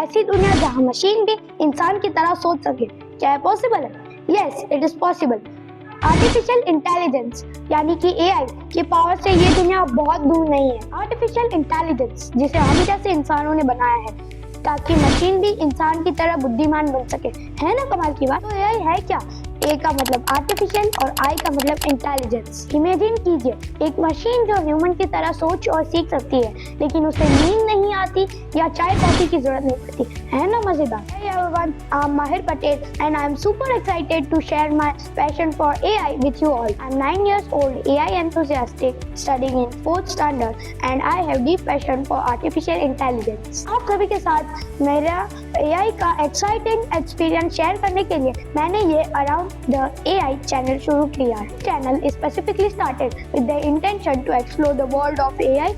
ऐसी दुनिया जहाँ मशीन भी इंसान की तरह सोच सके, क्या है पॉसिबल है? Yes, it is possible. Artificial intelligence यानी कि एआई की पावर से ये दुनिया बहुत दूर नहीं है। आर्टिफिशियल इंटेलिजेंस जिसे हम जैसे इंसानों ने बनाया है ताकि मशीन भी इंसान की तरह बुद्धिमान बन सके, है ना कमाल की बात। तो एआई है क्या? ए का मतलब आर्टिफिशियल और आई का मतलब इंटेलिजेंस। इमेजिन कीजिए एक मशीन जो ह्यूमन की तरह सोच और सीख सकती है, लेकिन उसे नींद नहीं आती या चाय कॉफी की जरूरत नहीं पड़ती, है ना मजेदार। Hey everyone, I'm Mahir Patel and I'm super excited to share my passion for AI with you all. I'm 9 years old, AI enthusiastic, studying in 4th standard and I have deep passion for artificial intelligence. आप सभी के साथ मेरा AI का exciting experience share करने के लिए मैंने ये Around the AI चैनल शुरू किया है। Channel specifically started with the intention to explore the world of AI,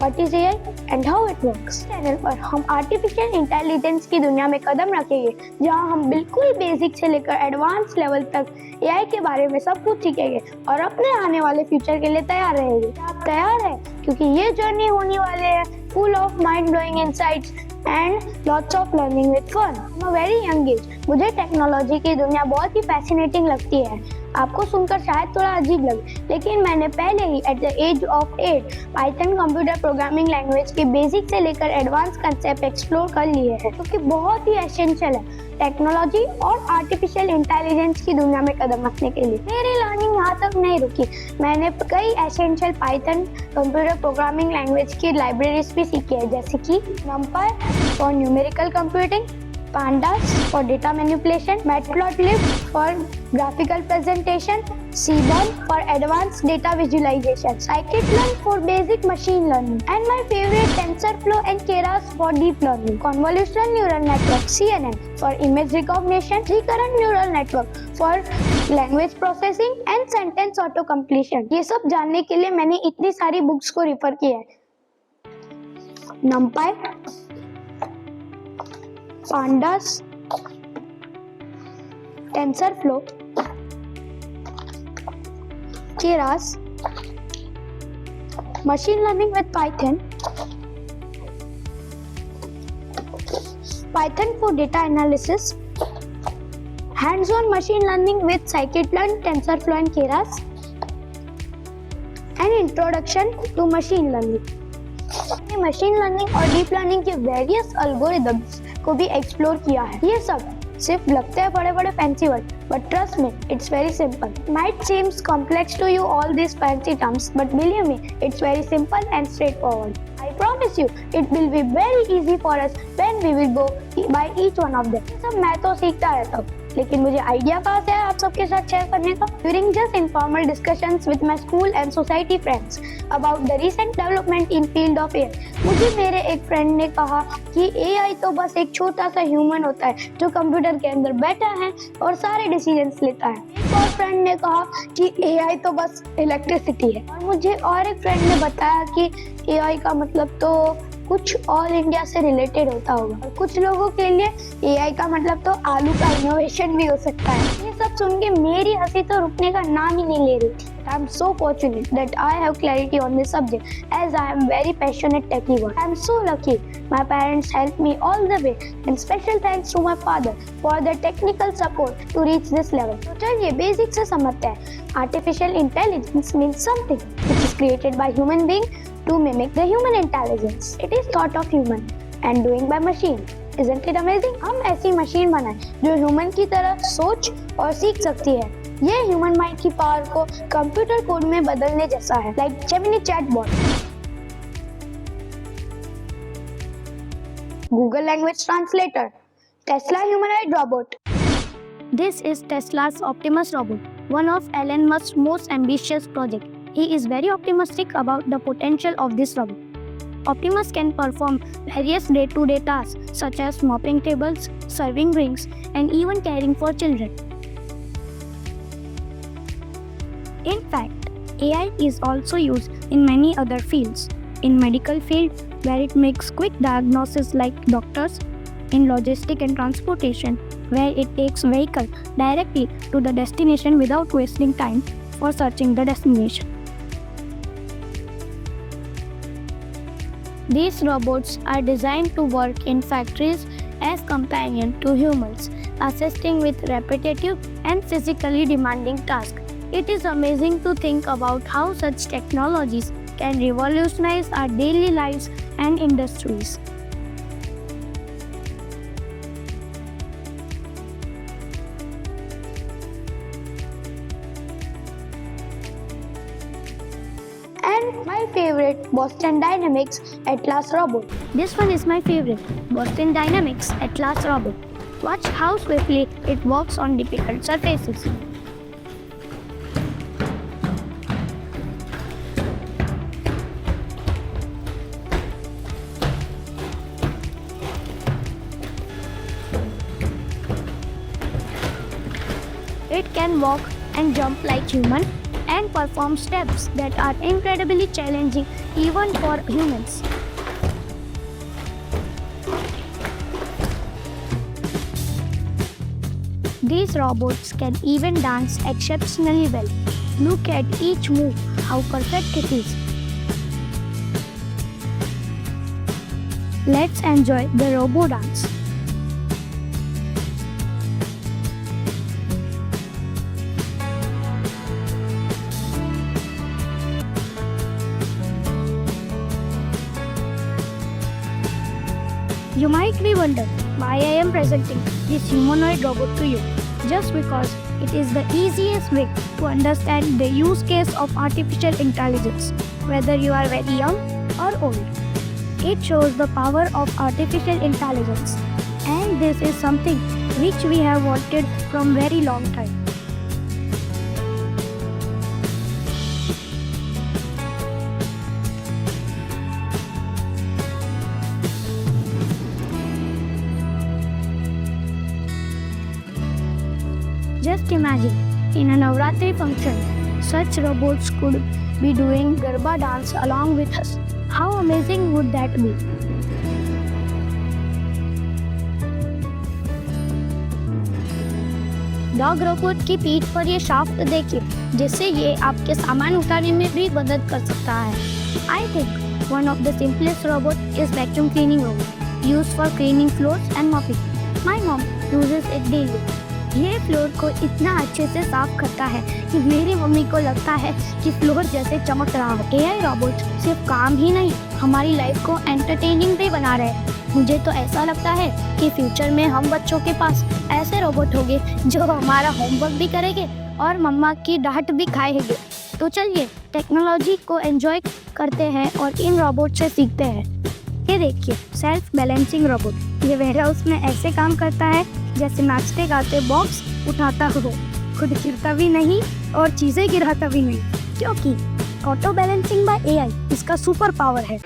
what is AI and how it works. Channel पर हम आर्टिफिशियल इंटेलिजेंस की दुनिया में कदम रखेंगे, जहां हम बिल्कुल बेसिक से लेकर एडवांस लेवल तक AI के बारे में सब कुछ सीखेंगे और अपने आने वाले फ्यूचर के लिए तैयार रहेंगे। आप तैयार हैं? क्योंकि ये जर्नी होने वाले है full of mind-blowing insights and lots of learning with fun. I'm a very young age. मुझे टेक्नोलॉजी की दुनिया बहुत ही फैसिनेटिंग लगती है। आपको सुनकर शायद थोड़ा अजीब लगे, लेकिन मैंने पहले ही at the age of 8 Python computer programming language के बेसिक से लेकर एडवांस कंसेप्ट एक्सप्लोर कर लिए हैं, क्योंकि बहुत ही एसेंशियल है टेक्नोलॉजी और आर्टिफिशियल इंटेलिजेंस की दुनिया में कदम रखने के लिए। मेरी लर्निंग यहाँ तक नहीं रुकी, मैंने कई essential Python computer programming language की लाइब्रेरीज भी सीखी है, जैसे कि NumPy for numerical computing, Pandas for data manipulation, Matplotlib for graphical presentation, Seaborn for advanced data visualization, Scikit-learn for basic machine learning, and my favorite TensorFlow and Keras for deep learning, Convolutional Neural Network (CNN) for image recognition, Recurrent Neural Network for language processing and sentence auto completion. ये सब जानने के लिए मैंने इतनी सारी books को refer किया है। NumPy, Pandas, TensorFlow, Keras, machine learning with Python, Python for data analysis, hands-on machine learning with Scikit-learn, TensorFlow and Keras, and introduction to machine learning. Machine learning और डीप लर्निंग के various algorithms को भी explore किया है। ये सब सिर्फ लगते हैं बड़े बड़े fancy word, but trust me, it's very simple. Might seems complex to you all this fancy terms, but believe me, it's very simple and straightforward. I promise you, it will be very easy for us when we will go by each one of them. सब मैं तो सीखता रहता हूँ, लेकिन मुझे idea कहाँ से है आप सबके साथ शेयर करने का? During just informal discussions with my school and society friends about the recent development in field of AI, मुझे मेरे एक फ्रेंड ने कहा कि AI तो बस एक छोटा सा ह्यूमन होता है जो कंप्यूटर के अंदर बैठा है और सारे डिसीजंस लेता है। एक और फ्रेंड ने कहा कि AI तो बस इलेक्ट्रिसिटी है, और मुझे और एक फ्रेंड ने बताया कि AI का मतलब तो कुछ ऑल इंडिया से रिलेटेड होता होगा, और कुछ लोगों के लिए AI का मतलब तो आलू का इनोवेशन भी हो सकता है। ये सब सुन के मेरी हंसी तो रुकने का नाम ही नहीं ले रही थी। I am so fortunate that I have clarity on this subject, as I am very passionate techie one. I am so lucky. My parents helped me all the way, and special thanks to my father for the technical support to reach this level. तो चलिए basic से समझते हैं। Artificial intelligence means something which is created by human being to mimic the human intelligence. It is thought of human and doing by machine. Isn't it amazing? हम ऐसी machine बनाएं जो human की तरह सोच और सीख सकती है। ये ह्यूमन माइंड की पावर को कंप्यूटर कोड में बदलने जैसा है, like Gemini chatbot, Google language translator, Tesla humanoid robot. This is Tesla's Optimus robot, one of Elon Musk's most ambitious projects. He is very optimistic about the potential of this robot. Optimus can perform various day-to-day tasks such as mopping tables, serving drinks, and even caring for children. In fact, AI is also used in many other fields. In medical field, where it makes quick diagnosis like doctors. In logistics and transportation, where it takes vehicle directly to the destination without wasting time for searching the destination. These robots are designed to work in factories, as companion to humans, assisting with repetitive and physically demanding tasks. It is amazing to think about how such technologies can revolutionize our daily lives and industries. And my favorite, Boston Dynamics Atlas robot. This one is my favorite, Boston Dynamics Atlas Robot. Watch how swiftly it walks on difficult surfaces. It can walk and jump like human and perform steps that are incredibly challenging even for humans. These robots can even dance exceptionally well. Look at each move, how perfect it is. Let's enjoy the robo dance. You might be wondering why I am presenting this humanoid robot to you. Just because it is the easiest way to understand the use case of artificial intelligence, whether you are very young or old. It shows the power of artificial intelligence, and this is something which we have wanted from very long time. Just imagine, in a Navratri function, such robots could be doing Garba dance along with us. How amazing would that be? Dog robot की पीठ पर ये shaft देखिए, जिससे ये आपके सामान उठाने में भी मदद कर सकता है. I think one of the simplest robot is vacuum cleaning robot, used for cleaning floors and mopping. My mom uses it daily. ये फ्लोर को इतना अच्छे से साफ करता है कि मेरी मम्मी को लगता है कि फ्लोर जैसे चमक रहा हो. एआई रोबोट सिर्फ काम ही नहीं, हमारी लाइफ को एंटरटेनिंग भी बना रहे हैं. मुझे तो ऐसा लगता है कि फ्यूचर में हम बच्चों के पास ऐसे रोबोट होंगे जो हमारा होमवर्क भी करेंगे और मम्मा की डांट भी खाएंगे. तो चलिए टेक्नोलॉजी को एंजॉय करते हैं और इन रोबोट से सीखते हैं. ये देखिए, सेल्फ बैलेंसिंग रोबोट. ये वेयरहाउस में ऐसे काम करता है जैसे नाचते गाते बॉक्स उठाता हो, खुद गिरता भी नहीं और चीजें गिराता भी नहीं, क्योंकि ऑटो बैलेंसिंग बाय एआई इसका सुपर पावर है.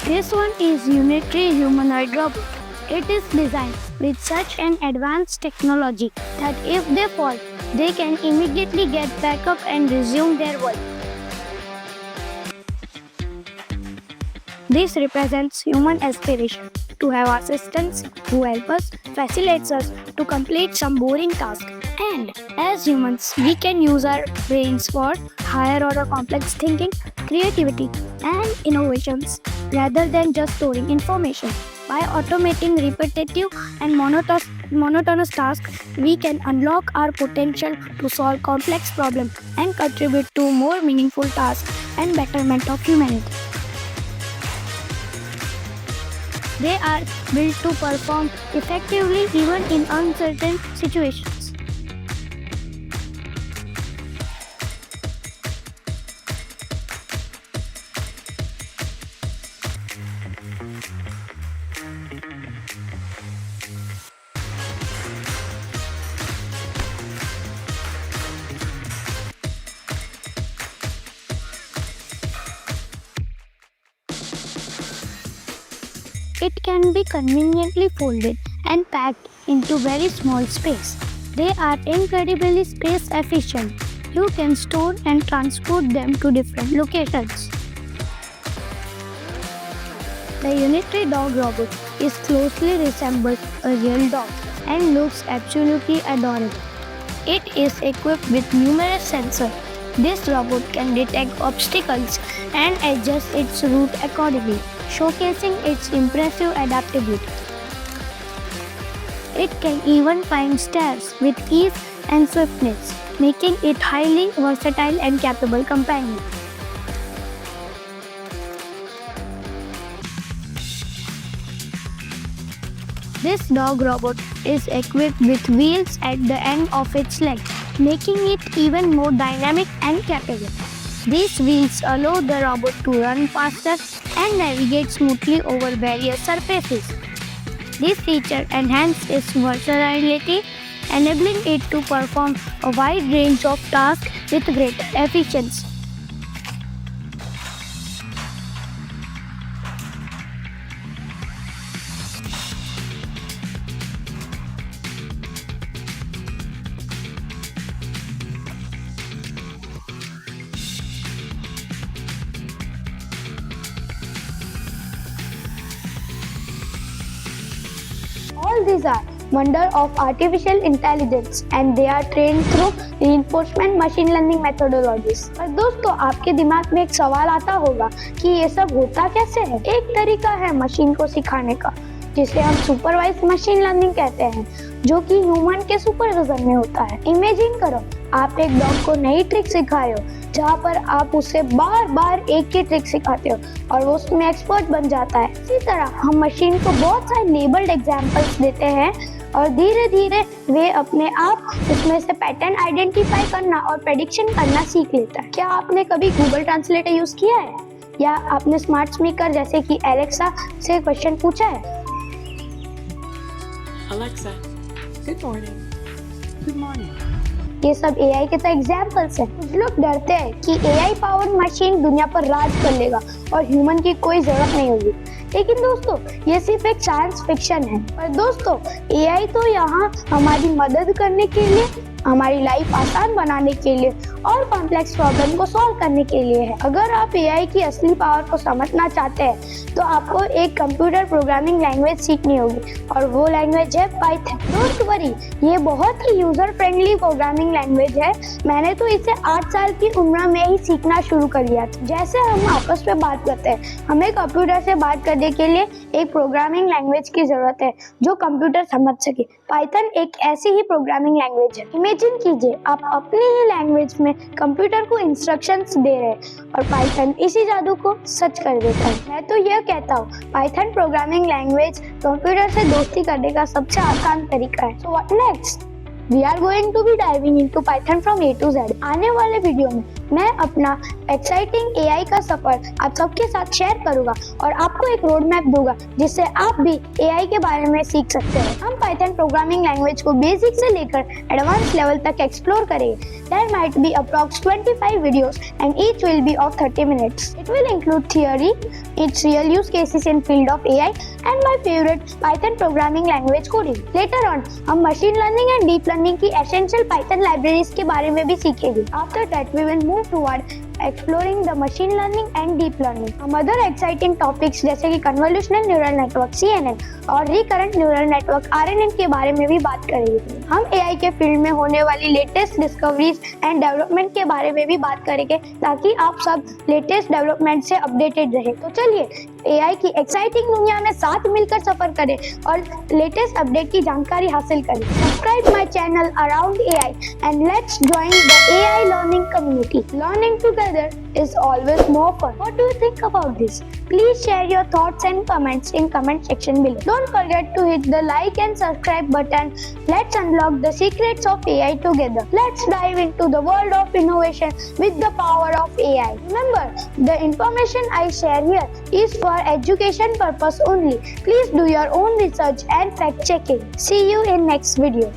This one is Unitary humanoid robot. It is designed with such an advanced technology that if they fall, they can immediately get back up and resume their work. This represents human aspiration to have assistants who help us, facilitates us to complete some boring task. And as humans, we can use our brains for higher order complex thinking, creativity, and innovations rather than just storing information. By automating repetitive and monotonous tasks, we can unlock our potential to solve complex problems and contribute to more meaningful tasks and betterment of humanity. They are built to perform effectively even in uncertain situations. It can be conveniently folded and packed into very small space. They are incredibly space efficient. You can store and transport them to different locations. The Unitary dog robot is closely resembles a real dog and looks absolutely adorable. It is equipped with numerous sensors. This robot can detect obstacles and adjust its route accordingly, showcasing its impressive adaptability. It can even find stars with ease and swiftness, making it highly versatile and capable companion. This dog robot is equipped with wheels at the end of its leg, making it even more dynamic and capable. These wheels allow the robot to run faster and navigate smoothly over various surfaces. This feature enhances its versatility, enabling it to perform a wide range of tasks with greater efficiency. All these are wonder of artificial intelligence and they are trained through reinforcement machine learning methodologies. पर दोस्तों आपके दिमाग में एक सवाल आता होगा कि ये सब होता कैसे है? एक तरीका है मशीन को सिखाने का जिसे हम सुपरवाइज मशीन लर्निंग कहते हैं, जो कि ह्यूमन के सुपरविजन में होता है। इमेजिन करो आप एक डॉग को नई ट्रिक सिखा रहे हो जहाँ पर आप उसे बार बार एक ही ट्रिक सिखाते हो और वो उसमें एक्सपर्ट बन जाता है। इसी तरह हम मशीन को बहुत सारे लेबल्ड एग्जाम्पल्स देते हैं और धीरे धीरे वे अपने आप उसमें से पैटर्न आइडेंटिफाई करना और प्रेडिक्शन करना सीख लेता है। क्या आपने कभी गूगल ट्रांसलेटर यूज किया है या आपने स्मार्ट स्पीकर जैसे कि एलेक्सा से क्वेश्चन पूछा है? Alexa, good morning. Good morning. ये सब AI के तो एग्जाम्पल्स हैं। कुछ लोग डरते हैं कि AI पावर्ड मशीन दुनिया पर राज कर लेगा और ह्यूमन की कोई जरूरत नहीं होगी, लेकिन दोस्तों ये सिर्फ एक साइंस फिक्शन है। पर दोस्तों AI तो यहाँ हमारी मदद करने के लिए, हमारी लाइफ आसान बनाने के लिए और कॉम्प्लेक्स प्रॉब्लम को सॉल्व करने के लिए है। अगर आप AI की असली पावर को समझना चाहते हैं तो आपको एक कंप्यूटर प्रोग्रामिंग लैंग्वेज सीखनी होगी और वो लैंग्वेज है पाइथन। डोंट वरी, ये बहुत ही यूजर फ्रेंडली प्रोग्रामिंग लैंग्वेज है। मैंने तो इसे 8 साल की उम्र में ही सीखना शुरू कर लिया था। जैसे हम आपस में बात करते हैं, हमें कंप्यूटर से बात करने के लिए एक प्रोग्रामिंग लैंग्वेज की जरूरत है जो कंप्यूटर समझ सके। पाइथन एक ऐसी ही प्रोग्रामिंग लैंग्वेज है। इमेजिन कीजिए आप अपनी ही लैंग्वेज में कंप्यूटर को इंस्ट्रक्शंस दे रहे हैं और पाइथन इसी जादू को सच कर देता है। मैं तो यह कहता हूँ पाइथन प्रोग्रामिंग लैंग्वेज कंप्यूटर से दोस्ती करने का सबसे आसान तरीका है। So what next? We are going to be diving into Python from A to Z। आने वाले वीडियो में मैं अपना एक्साइटिंग AI का सफर आप सबके साथ शेयर करूंगा और आपको एक रोड मैप दूंगा जिससे आप भी AI के बारे में सीख सकते हैं। हम Python प्रोग्रामिंग लैंग्वेज को बेसिक से लेकर एडवांस लेवल तक एक्सप्लोर करेंगे। There might be approx 25 videos and each will be of 30 minutes. It will include theory, its real use cases in field of AI and my favorite Python programming language coding. Later on, हम machine learning and deep learning की essential Python libraries के बारे में भी सीखेंगे। After that, we will move toward exploring the machine learning and deep learning. हम other exciting topics जैसे कि convolutional neural network CNN और recurrent neural network RNN के बारे में भी बात करेंगे। हम AI के फील्ड में होने वाली लेटेस्ट डिस्कवरीज एंड डेवलपमेंट के बारे में भी बात करेंगे ताकि आप सब लेटेस्ट डेवलपमेंट से अपडेटेड रहे। तो चलिए AI की एक्साइटिंग दुनिया में साथ मिलकर सफर करें और लेटेस्ट अपडेट की जानकारी हासिल करें। Subscribe my channel around AI and let's join the AI learning community. Learning together is always more fun. What do you think about this? Please share your thoughts and comments in comment section below. Don't forget to hit the like and subscribe button. Let's unlock the secrets of AI together. Let's dive into the world of innovation with the power of AI. Remember, the information I share here is for education purpose only. Please do your own research and fact checking. See you in next video.